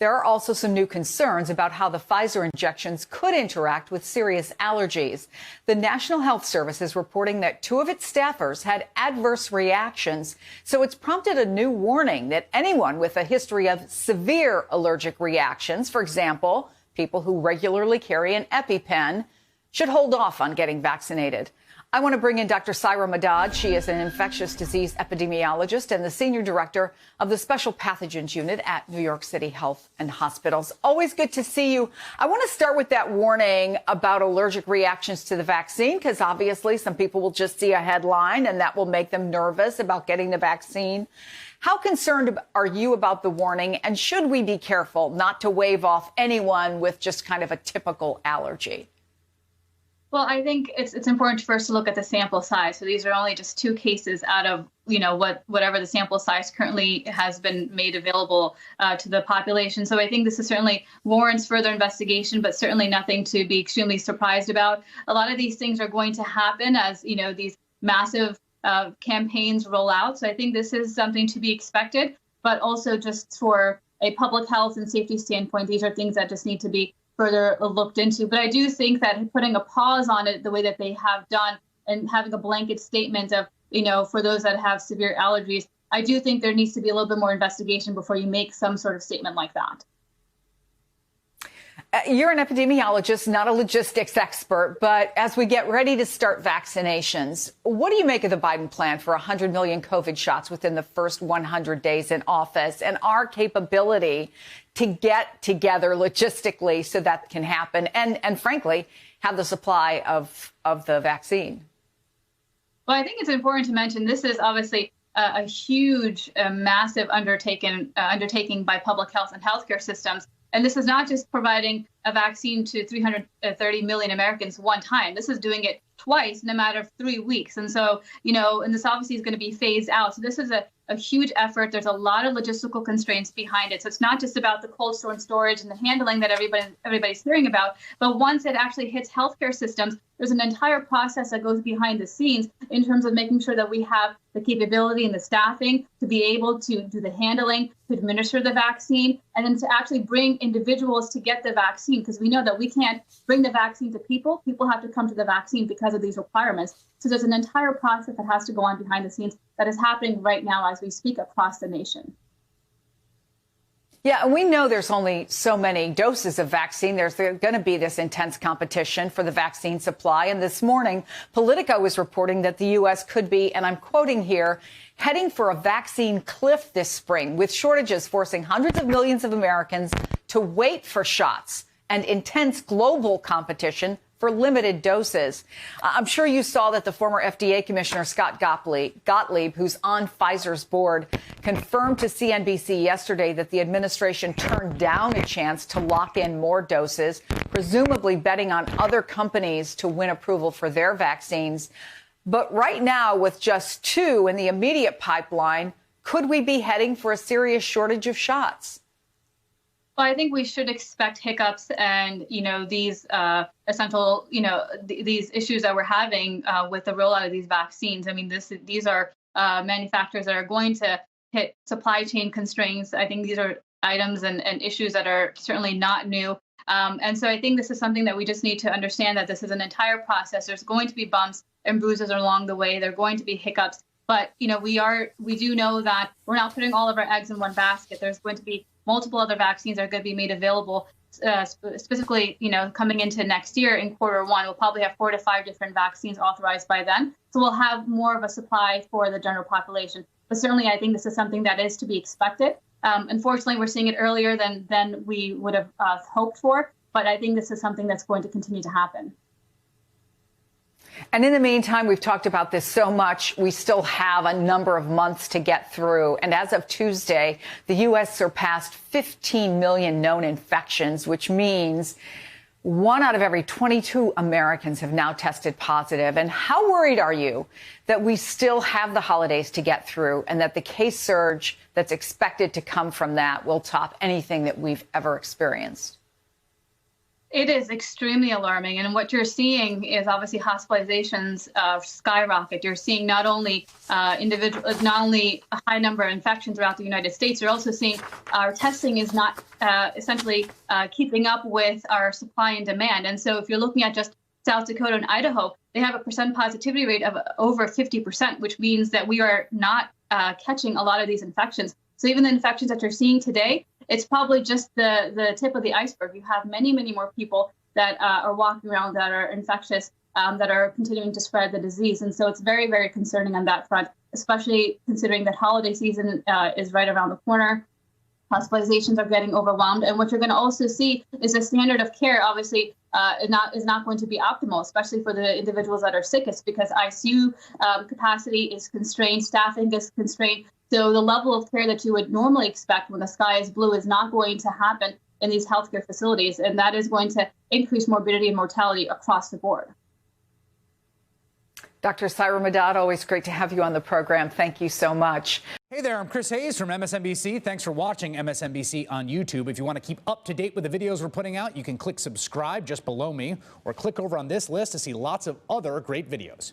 There are also some new concerns about how the Pfizer injections could interact with serious allergies. The National Health Service is reporting that 2 of its staffers had adverse reactions, so it's prompted a new warning that anyone with a history of severe allergic reactions, for example, people who regularly carry an EpiPen, should hold off on getting vaccinated. I want to bring in Dr. Saira Madad. She is an infectious disease epidemiologist and the senior director of the Special Pathogens Unit at New York City Health and Hospitals. Always good to see you. I want to start with that warning about allergic reactions to the vaccine, because obviously some people will just see a headline and that will make them nervous about getting the vaccine. How concerned are you about the warning, and should we be careful not to wave off anyone with just kind of a typical allergy? Well, I think it's important first to look at the sample size. So these are only just 2 cases out of, whatever the sample size currently has been made available to the population. So I think this is certainly warrants further investigation, but certainly nothing to be extremely surprised about. A lot of these things are going to happen as, these massive campaigns roll out. So I think this is something to be expected, but also just for a public health and safety standpoint, these are things that just need to be further looked into. But I do think that putting a pause on it the way that they have done and having a blanket statement of, for those that have severe allergies, I do think there needs to be a little bit more investigation before you make some sort of statement like that. You're an epidemiologist, not a logistics expert, but as we get ready to start vaccinations, what do you make of the Biden plan for 100 million COVID shots within the first 100 days in office, and our capability to get together logistically so that can happen and frankly, have the supply of the vaccine? Well, I think it's important to mention this is obviously a huge, massive undertaking by public health and healthcare systems. And this is not just providing a vaccine to 330 million Americans one time. This is doing it twice in a matter of 3 weeks. And so, and this obviously is going to be phased out. So this is a huge effort. There's a lot of logistical constraints behind it. So it's not just about the cold storage and the handling that everybody's hearing about, but once it actually hits healthcare systems, there's an entire process that goes behind the scenes in terms of making sure that we have the capability and the staffing to be able to do the handling, to administer the vaccine, and then to actually bring individuals to get the vaccine, because we know that we can't bring the vaccine to people. People have to come to the vaccine because of these requirements. So there's an entire process that has to go on behind the scenes that is happening right now as we speak across the nation. Yeah, and we know there's only so many doses of vaccine. There's going to be this intense competition for the vaccine supply. And this morning, Politico is reporting that the U.S. could be, and I'm quoting here, heading for a vaccine cliff this spring, with shortages forcing hundreds of millions of Americans to wait for shots and intense global competition for limited doses. I'm sure you saw that the former FDA Commissioner Scott Gottlieb, who's on Pfizer's board, confirmed to CNBC yesterday that the administration turned down a chance to lock in more doses, presumably betting on other companies to win approval for their vaccines. But right now, with just 2 in the immediate pipeline, could we be heading for a serious shortage of shots? Well, I think we should expect hiccups and, these essential, these issues that we're having with the rollout of these vaccines. I mean, these are manufacturers that are going to hit supply chain constraints. I think these are items and issues that are certainly not new. And so I think this is something that we just need to understand, that this is an entire process. There's going to be bumps and bruises along the way. There are going to be hiccups. But, we do know that we're not putting all of our eggs in one basket. There's going to be multiple other vaccines that are going to be made available, specifically, coming into next year in Q1. We'll probably have 4 to 5 different vaccines authorized by then. So we'll have more of a supply for the general population. But certainly, I think this is something that is to be expected. Unfortunately, we're seeing it earlier than we would have hoped for. But I think this is something that's going to continue to happen. And in the meantime, we've talked about this so much, we still have a number of months to get through. And as of Tuesday, the U.S. surpassed 15 million known infections, which means 1 out of every 22 Americans have now tested positive. And how worried are you that we still have the holidays to get through and that the case surge that's expected to come from that will top anything that we've ever experienced? It is extremely alarming. And what you're seeing is obviously hospitalizations skyrocket. You're seeing not only not only a high number of infections throughout the United States, you're also seeing our testing is not essentially keeping up with our supply and demand. And so if you're looking at just South Dakota and Idaho, they have a percent positivity rate of over 50%, which means that we are not catching a lot of these infections. So even the infections that you're seeing today, it's probably just the tip of the iceberg. You have many, many more people that are walking around that are infectious, that are continuing to spread the disease. And so it's very, very concerning on that front, especially considering that holiday season is right around the corner. Hospitalizations are getting overwhelmed. And what you're going to also see is the standard of care, obviously, is not going to be optimal, especially for the individuals that are sickest, because ICU capacity is constrained, staffing is constrained. So the level of care that you would normally expect when the sky is blue is not going to happen in these healthcare facilities. And that is going to increase morbidity and mortality across the board. Dr. Saira Madad, always great to have you on the program. Thank you so much. Hey there, I'm Chris Hayes from MSNBC. Thanks for watching MSNBC on YouTube. If you want to keep up to date with the videos we're putting out, you can click subscribe just below me or click over on this list to see lots of other great videos.